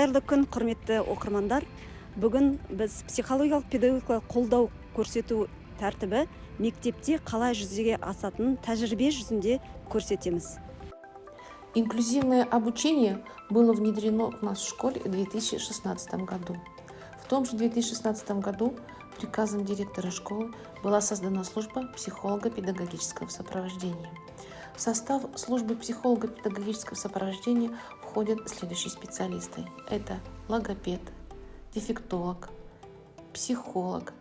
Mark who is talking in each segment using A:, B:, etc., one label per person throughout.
A: Қайырлы күн, құрметті оқырмандар. Бүгін біз психологиялық педагогикалық қолдау көрсету тәртібі мектепте қалай жүзеге асатынын тәжірибе жүзінде көрсетеміз.
B: Инклюзивное обучение было внедрено у нас в школе в 2016 году. В том же 2016 году приказом директора школы была создана служба психолого-педагогического сопровождения. В состав службы психолого-педагогического сопровождения входят следующие специалисты. Это логопед, дефектолог, психолог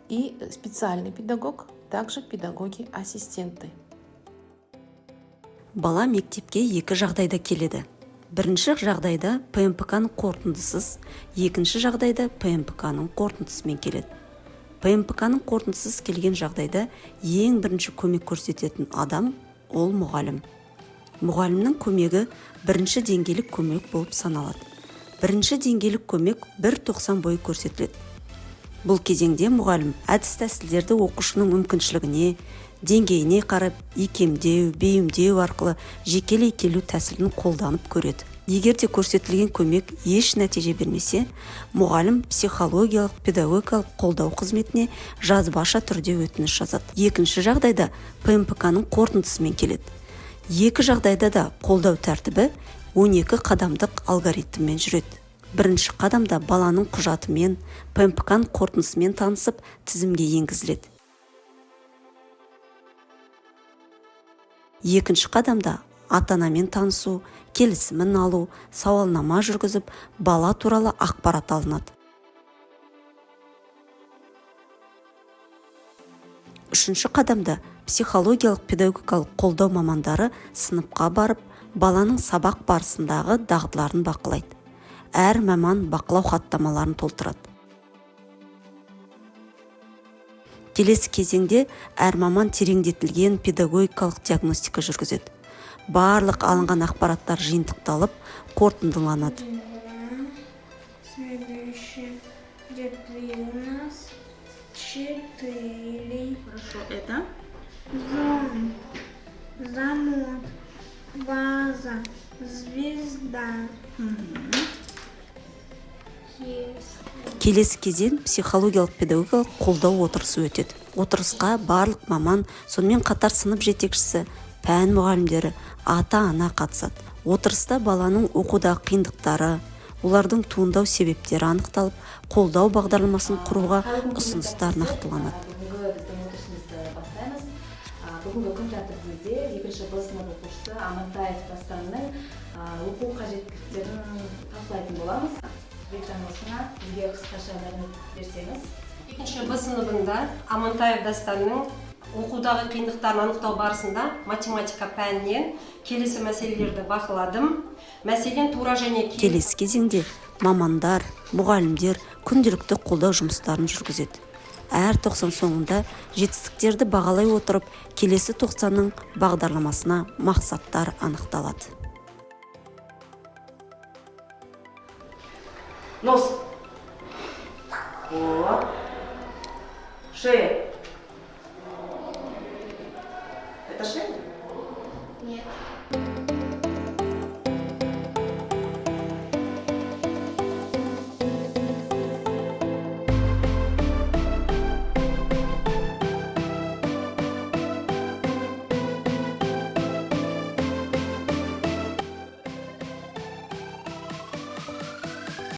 B: и специальный педагог, также педагоги-ассистенты.
A: Бала мектепке екі жағдайда келеді. Бірінші жағдайда ПМПК-ның қорытындысыз, екінші жағдайда ПМПК-ның қорытындысымен келеді. ПМПК-ның қорытындысыз келген жағдайда ең бірінші көмек көрсететін адам ол мұғалім. Мұғалімнің көмегі бірінші деңгейлік көмек болып саналады. Бірінші деңгейлік көмек 1.90 бойы көрсетіледі. Бұл кезеңде мұғалім әдіс-тәсілдерді оқушының мүмкіншілігіне, деңгейіне қарап икемдеу, бейімдеу арқылы жекелей келу тәсілін қолданып көреді. Егер де көрсетілген көмек еш нәтиже бермесе, мұғалім психологиялық педагогикалық қолдау қызметіне жазбаша түрде өтініш жазады. Екінші жағдайда ПМПК-ның қорытындысымен келеді. Екі жағдайда да қолдау тәртібі 12 қадамдық алгоритммен жүреді. Бірінші қадамда баланың құжатымен, ПМПК-ның қорытындысымен танысып, тізімге енгізіледі. Екінші қадамда ата-анамен танысу, келісімін алу, сауалнама жүргізіп, бала туралы ақпарат алынады. Үшінші қадамда психологиялық педагогикалық қолдау мамандары сыныпқа барып, баланың сабақ барысындағы дағдыларын бақылайды. Әр маман бақылау хаттамаларын толтырады. Келесі кезеңде әр маман тереңдетілген педагогикалық диагностика жүргізеді. Барлық алынған ақпараттар жиынтықталып, қорытындыланады.
C: Следующее, где-то у нас 4.
D: Хорошо, это?
C: Зонт, замок, ваза, звезда.
A: Келесі кезең психологиялық педагогикалық қолдау отырысы өтеді. Отырысқа барлық маман, сонымен қатар сынып жетекшісі, пән мұғалімдері, ата-ана қатысады. Отырыста баланың оқудағы қиындықтары, олардың туындау себептері анықталып, қолдау бағдарламасын құруға ұсыныстар нақтыланады.
E: Бүгінгі күн тәртібімізде екінші Б сынып оқушысы Амантаев Дастанның оқу қажеттіліктерін талқылайтын боламыз. Бекжан Осына бізге қысқаша мәлімет берсеңіз.
F: Екінші Б сыныбында Амантаев Дастанның оқудағы қиындықтарын анықтау барысында математика пәнінен келесі мәселелерді бақыладым. Мәселен тура және
A: келесі кезеңде мамандар, мұғалімдер күнделікті қолдау жұмыстарын жүргізеді. Әр 90 соңында жетістіктерді бағалай отырып, келесі 90-ның бағдарламасына мақсаттар анықталады.
D: Нос. О. Шея. Это шея?
C: Нет.